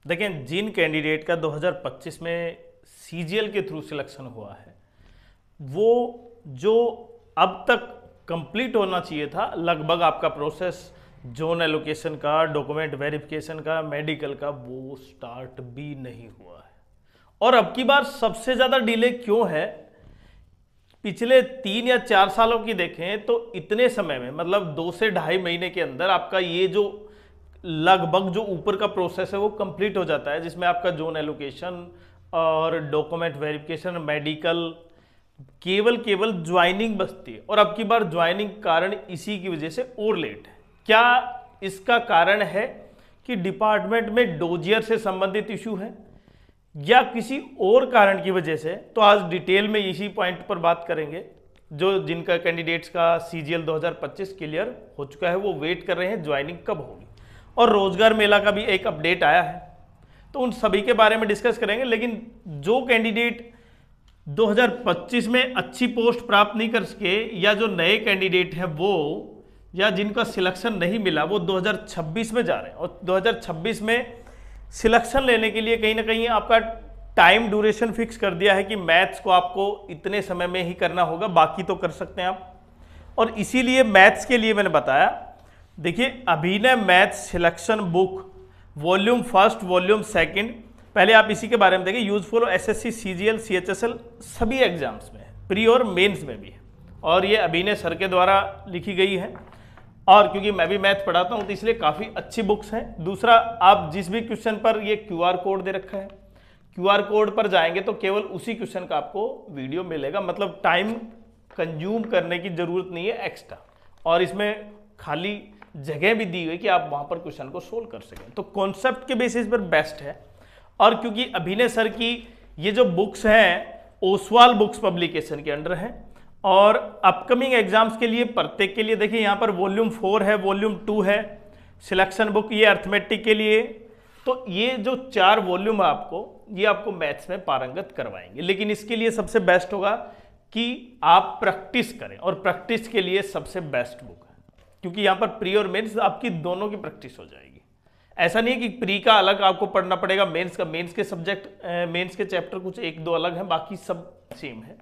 देखें, जिन कैंडिडेट का 2025 में सीजीएल के थ्रू सिलेक्शन हुआ है वो जो अब तक कंप्लीट होना चाहिए था लगभग आपका प्रोसेस जोन एलोकेशन का, डॉक्यूमेंट वेरिफिकेशन का, मेडिकल का, वो स्टार्ट भी नहीं हुआ है। और अब की बार सबसे ज़्यादा डिले क्यों है? पिछले 3 या 4 सालों की देखें तो इतने समय में मतलब 2 से ढाई महीने के अंदर आपका ये जो लगभग जो ऊपर का प्रोसेस है वो कंप्लीट हो जाता है, जिसमें आपका जोन एलोकेशन और डॉक्यूमेंट वेरिफिकेशन, मेडिकल, केवल ज्वाइनिंग बचती है। और अब की बार ज्वाइनिंग कारण इसी की वजह से और लेट है। क्या इसका कारण है कि डिपार्टमेंट में डोजियर से संबंधित इशू है या किसी और कारण की वजह से? तो आज डिटेल में इसी पॉइंट पर बात करेंगे। जो जिनका कैंडिडेट्स का सीजीएल 2025 क्लियर हो चुका है वो वेट कर रहे हैं ज्वाइनिंग कब होगी। और रोजगार मेला का भी एक अपडेट आया है, तो उन सभी के बारे में डिस्कस करेंगे। लेकिन जो कैंडिडेट 2025 में अच्छी पोस्ट प्राप्त नहीं कर सके या जो नए कैंडिडेट हैं वो या जिनका सिलेक्शन नहीं मिला वो 2026 में जा रहे हैं। और 2026 में सिलेक्शन लेने के लिए कहीं ना कहीं आपका टाइम ड्यूरेशन फिक्स कर दिया है कि मैथ्स को आपको इतने समय में ही करना होगा, बाकी तो कर सकते हैं आप। और इसीलिए मैथ्स के लिए मैंने बताया, देखिए अभिनय maths selection book volume first, volume second, पहले आप इसी के बारे में देखिए। यूजफुल एसएससी, सीजीएल, सीएचएसएल सभी एग्जाम्स में है, प्री और मेंस में भी है। और ये अभिनय सर के द्वारा लिखी गई है। और क्योंकि मैं भी मैथ पढ़ाता हूँ तो इसलिए काफ़ी अच्छी बुक्स हैं। दूसरा, आप जिस भी क्वेश्चन पर ये क्यूआर कोड दे रखा है, क्यूआर कोड पर जाएंगे तो केवल उसी क्वेश्चन का आपको वीडियो मिलेगा, मतलब टाइम कंज्यूम करने की जरूरत नहीं है एक्स्ट्रा। और इसमें खाली जगह भी दी हुई कि आप वहाँ पर क्वेश्चन को सोल्व कर सकें। तो कॉन्सेप्ट के बेसिस पर बेस्ट है। और क्योंकि अभिनय सर की ये जो बुक्स हैं ओसवाल बुक्स पब्लिकेशन के अंडर हैं और अपकमिंग एग्जाम्स के लिए प्रत्येक के लिए देखिए यहाँ पर वॉल्यूम 4 है, वॉल्यूम 2 है सिलेक्शन बुक, ये अर्थमेटिक के लिए। तो ये जो 4 वॉल्यूम है ये आपको मैथ्स में पारंगत करवाएंगे। लेकिन इसके लिए सबसे बेस्ट होगा कि आप प्रैक्टिस करें, और प्रैक्टिस के लिए सबसे बेस्ट बुक है, क्योंकि यहाँ पर प्री और मेंस आपकी दोनों की प्रैक्टिस हो जाएगी। ऐसा नहीं है कि प्री का अलग आपको पढ़ना पड़ेगा, मेंस का, मेंस के सब्जेक्ट, मेंस के चैप्टर कुछ 1-2 अलग हैं, बाकी सब सेम है।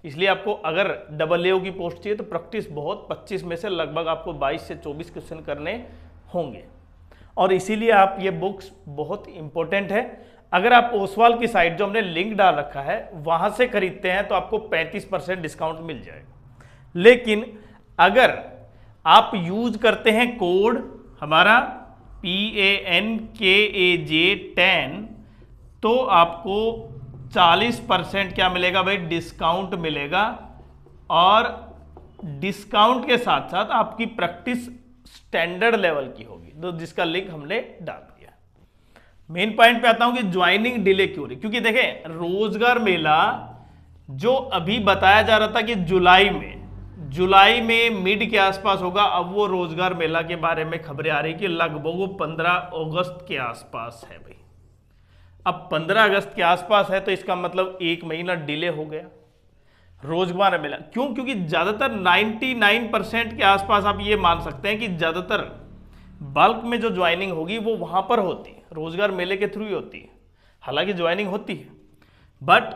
इसलिए आपको अगर AA की पोस्ट चाहिए तो प्रैक्टिस बहुत 25 में से लगभग आपको 22 से 24 क्वेश्चन करने होंगे। और इसीलिए आप ये बुक्स बहुत इंपॉर्टेंट है। अगर आप ओसवाल की साइट जो हमने लिंक डाल रखा है वहां से खरीदते हैं तो आपको 35% डिस्काउंट मिल जाएगा। लेकिन अगर आप यूज करते हैं कोड हमारा PANKAJ10 तो आपको 40% क्या मिलेगा भाई, डिस्काउंट मिलेगा। और डिस्काउंट के साथ साथ आपकी प्रैक्टिस स्टैंडर्ड लेवल की होगी, तो जिसका लिंक हमने डाल दिया। मेन पॉइंट पे आता हूं कि ज्वाइनिंग डिले क्यों रही, क्योंकि देखें रोजगार मेला जो अभी बताया जा रहा था कि जुलाई में मिड के आसपास होगा, अब वो रोजगार मेला के बारे में खबरें आ रही कि लगभग वो 15 अगस्त के आसपास है भाई। अब 15 अगस्त के आसपास है तो इसका मतलब 1 महीना डिले हो गया रोजगार मेला। क्यों? क्योंकि ज्यादातर 99% के आसपास आप ये मान सकते हैं कि ज्यादातर बल्क में जो ज्वाइनिंग होगी वो वहां पर होती है, रोजगार मेले के थ्रू ही होती है। हालांकि ज्वाइनिंग होती है, बट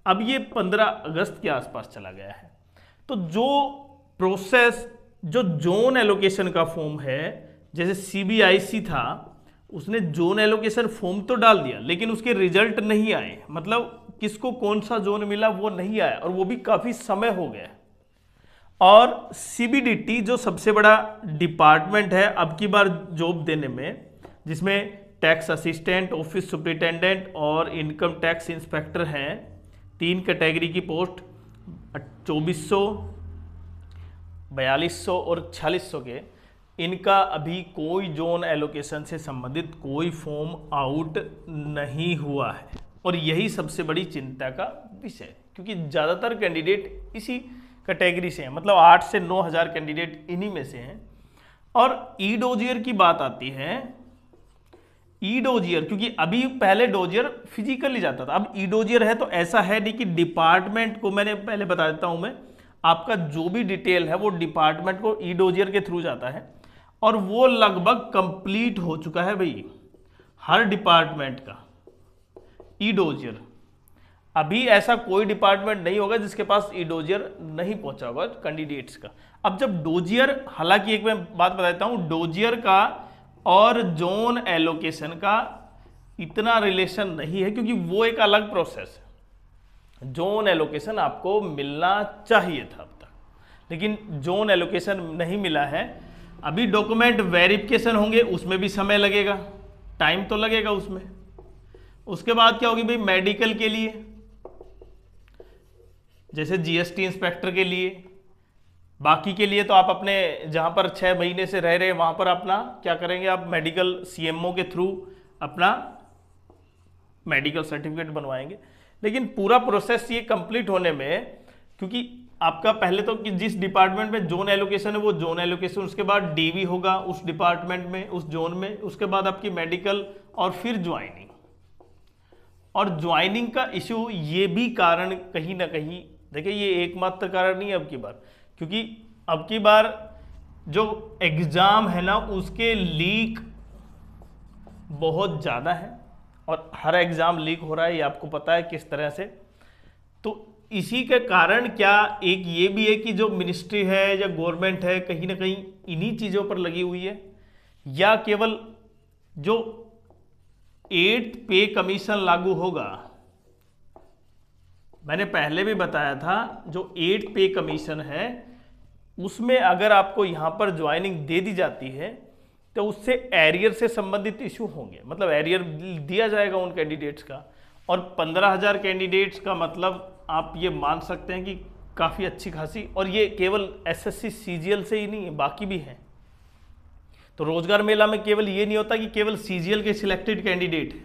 अब ये 15 अगस्त के आसपास चला गया है। तो जो प्रोसेस, जो जोन एलोकेशन का फॉर्म है, जैसे CBIC था उसने जोन एलोकेशन फॉर्म तो डाल दिया लेकिन उसके रिजल्ट नहीं आए, मतलब किसको कौन सा जोन मिला वो नहीं आया, और वो भी काफी समय हो गया। और CBDT जो सबसे बड़ा डिपार्टमेंट है अब की बार जॉब देने में, जिसमें टैक्स असिस्टेंट, ऑफिस सुपरिटेंडेंट और इनकम टैक्स इंस्पेक्टर हैं, 3 कैटेगरी की पोस्ट 2400, 4200 और 4600 के, इनका अभी कोई जोन एलोकेशन से संबंधित कोई फॉर्म आउट नहीं हुआ है। और यही सबसे बड़ी चिंता का विषय है, क्योंकि ज़्यादातर कैंडिडेट इसी कैटेगरी से हैं, मतलब 8 से 9 हज़ार कैंडिडेट इन्हीं में से हैं। और ई डोजियर की बात आती है, ई डोजियर, क्योंकि अभी पहले डोजियर फिजिकली जाता था, अब ई डोजियर है तो ऐसा है नहीं कि डिपार्टमेंट को, मैंने पहले बता देता हूं मैं, आपका जो भी डिटेल है वो डिपार्टमेंट को ई डोजियर के थ्रू जाता है और वो लगभग कंप्लीट हो चुका है भाई। हर डिपार्टमेंट का ई डोजियर, अभी ऐसा कोई डिपार्टमेंट नहीं होगा जिसके पास ई डोजियर नहीं पहुंचा होगा कैंडिडेट्स का। अब जब डोजियर, हालांकि एक मैं बात बताता हूं, डोजियर का और जोन एलोकेशन का इतना रिलेशन नहीं है क्योंकि वो एक अलग प्रोसेस है। जोन एलोकेशन आपको मिलना चाहिए था अब तक, लेकिन जोन एलोकेशन नहीं मिला है। अभी डॉक्यूमेंट वेरिफिकेशन होंगे, उसमें भी समय लगेगा, टाइम तो लगेगा उसमें। उसके बाद क्या होगी भाई, मेडिकल के लिए, जैसे जीएसटी इंस्पेक्टर के लिए, बाकी के लिए तो आप अपने जहां पर 6 महीने से रह रहे हैं वहां पर अपना क्या करेंगे, आप मेडिकल सीएमओ के थ्रू अपना मेडिकल सर्टिफिकेट बनवाएंगे। लेकिन पूरा प्रोसेस ये कंप्लीट होने में, क्योंकि आपका पहले तो कि जिस डिपार्टमेंट में जोन एलोकेशन है वो जोन एलोकेशन, उसके बाद डीवी होगा उस डिपार्टमेंट में, उस जोन में, उसके बाद आपकी मेडिकल और फिर ज्वाइनिंग। और ज्वाइनिंग का इशू ये भी कारण कहीं ना कहीं, देखिए ये एकमात्र कारण नहीं है अब की बार, क्योंकि अब की बार जो एग्जाम है ना उसके लीक बहुत ज़्यादा है और हर एग्जाम लीक हो रहा है, ये आपको पता है किस तरह से। तो इसी के कारण क्या एक ये भी है कि जो मिनिस्ट्री है या गवर्नमेंट है कहीं ना कहीं इन्हीं चीज़ों पर लगी हुई है, या केवल जो 8th पे कमीशन लागू होगा, मैंने पहले भी बताया था जो 8th पे कमीशन है उसमें अगर आपको यहां पर ज्वाइनिंग दे दी जाती है तो उससे एरियर से संबंधित इशू होंगे, मतलब एरियर दिया जाएगा उन कैंडिडेट्स का। और 15,000 कैंडिडेट्स का मतलब आप ये मान सकते हैं कि काफ़ी अच्छी खासी, और ये केवल एसएससी सीजीएल से ही नहीं है, बाकी भी हैं। तो रोजगार मेला में केवल ये नहीं होता कि केवल सीजीएल के सिलेक्टेड कैंडिडेट है,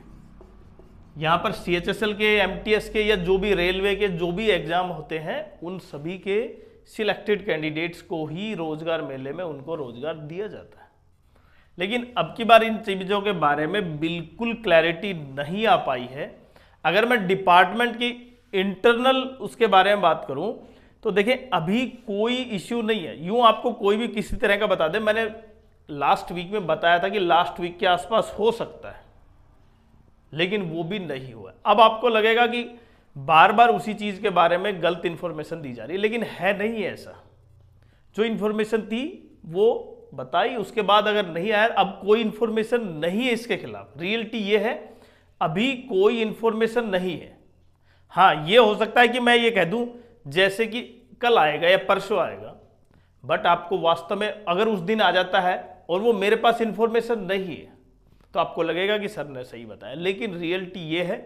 यहाँ पर सीएचएसएल के, एमटीएस के, या जो भी रेलवे के जो भी एग्जाम होते हैं उन सभी के सिलेक्टेड कैंडिडेट्स को ही रोजगार मेले में उनको रोजगार दिया जाता है। लेकिन अब की बार इन चीज़ों के बारे में बिल्कुल क्लैरिटी नहीं आ पाई है। अगर मैं डिपार्टमेंट की इंटरनल उसके बारे में बात करूं तो देखिए अभी कोई इश्यू नहीं है। यूं आपको कोई भी किसी तरह का बता दे, मैंने लास्ट वीक में बताया था कि लास्ट वीक के आसपास हो सकता है, लेकिन वो भी नहीं हुआ। अब आपको लगेगा कि बार बार उसी चीज के बारे में गलत इंफॉर्मेशन दी जा रही है, लेकिन है नहीं ऐसा। जो इंफॉर्मेशन थी वो बताई, उसके बाद अगर नहीं आया, अब कोई इंफॉर्मेशन नहीं है इसके खिलाफ। रियलिटी ये है अभी कोई इंफॉर्मेशन नहीं है। हाँ, ये हो सकता है कि मैं ये कह दूं जैसे कि कल आएगा या परसों आएगा, बट आपको वास्तव में अगर उस दिन आ जाता है और वो मेरे पास इंफॉर्मेशन नहीं है तो आपको लगेगा कि सर ने सही बताया। लेकिन रियलिटी ये है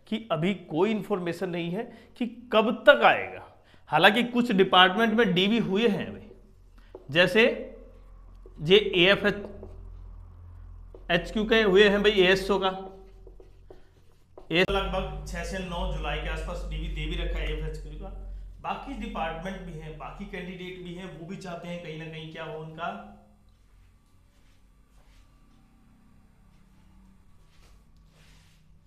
कि अभी कोई इंफॉर्मेशन नहीं है कि कब तक आएगा। हालांकि कुछ डिपार्टमेंट में डीवी हुए हैं भाई, जैसे जे AFHQ के हुए हैं भाई, ASO का लगभग 6 से 9 जुलाई के आसपास डीवी दे भी रखा है AFHQ का। बाकी डिपार्टमेंट भी हैं, बाकी कैंडिडेट भी हैं, वो भी चाहते हैं कहीं ना कहीं क्या हो उनका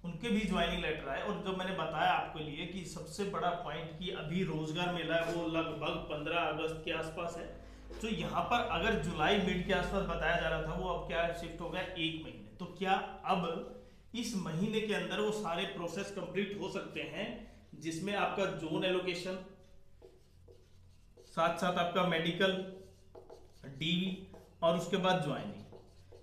उनके भी ज्वाइनिंग लेटर आए। और जो मैंने बताया आपके लिए कि सबसे बड़ा पॉइंट कि अभी रोजगार मेला है वो लगभग 15 अगस्त के आसपास है। तो यहाँ पर अगर जुलाई मिड के आसपास बताया जा रहा था, वो अब क्या शिफ्ट हो गया 1 महीने। तो क्या अब इस महीने के अंदर वो सारे प्रोसेस कंप्लीट हो सकते हैं, जिसमें आपका जोन एलोकेशन, साथ साथ आपका मेडिकल, डीवी और उसके बाद ज्वाइनिंग।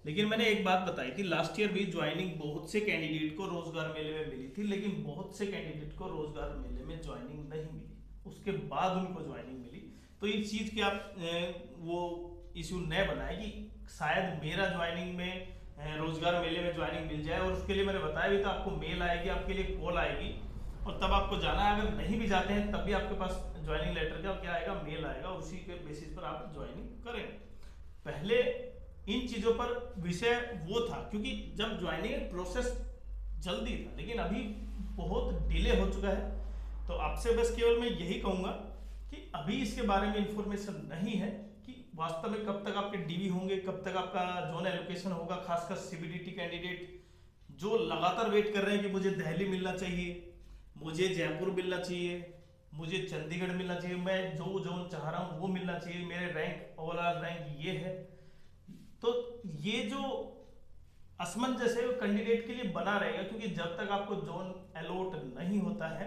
लेकिन मैंने एक बात बताई थी, लास्ट ईयर भी ज्वाइनिंग बहुत से कैंडिडेट को रोजगार मेले में मिली थी, लेकिन बहुत से कैंडिडेट को रोजगार मेले में ज्वाइनिंग नहीं मिली, उसके बाद उनको ज्वाइनिंग मिली। तो इस चीज के आप वो इशू न बनाए कि शायद मेरा ज्वाइनिंग में रोजगार मेले में ज्वाइनिंग मिल जाए। और उसके लिए मैंने बताया भी था, आपको मेल आएगी, आपके लिए कॉल आएगी और तब आपको जाना है। अगर नहीं भी जाते हैं तब भी आपके पास ज्वाइनिंग लेटर का क्या आएगा, मेल आएगा, और उसी के बेसिस पर आप ज्वाइनिंग करेंगे। पहले इन चीजों पर विषय वो था क्योंकि जब ज्वाइनिंग प्रोसेस जल्दी था, लेकिन अभी बहुत डिले हो चुका है। तो आपसे बस केवल मैं यही कहूंगा कि अभी इसके बारे में इंफॉर्मेशन नहीं है कि वास्तव में कब तक आपके डीवी होंगे, कब तक आपका जोन एलोकेशन होगा। खासकर सीबीडीटी कैंडिडेट जो लगातार वेट कर रहे हैं कि मुझे दिल्ली मिलना चाहिए, मुझे जयपुर मिलना चाहिए, मुझे चंडीगढ़ मिलना चाहिए, मैं जो जोन चाह रहा हूँ वो मिलना चाहिए, मेरे रैंक ओवरऑल रैंक ये है। तो ये जो असमंजस कैंडिडेट के लिए बना रहेगा, क्योंकि जब तक आपको जोन अलॉट नहीं होता है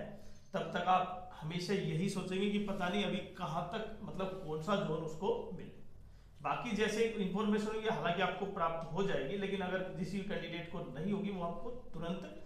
तब तक आप हमेशा यही सोचेंगे कि पता नहीं अभी कहाँ तक, मतलब कौन सा जोन उसको मिले। बाकी जैसे इंफॉर्मेशन होगी हालांकि आपको प्राप्त हो जाएगी, लेकिन अगर किसी कैंडिडेट को नहीं होगी वो आपको तुरंत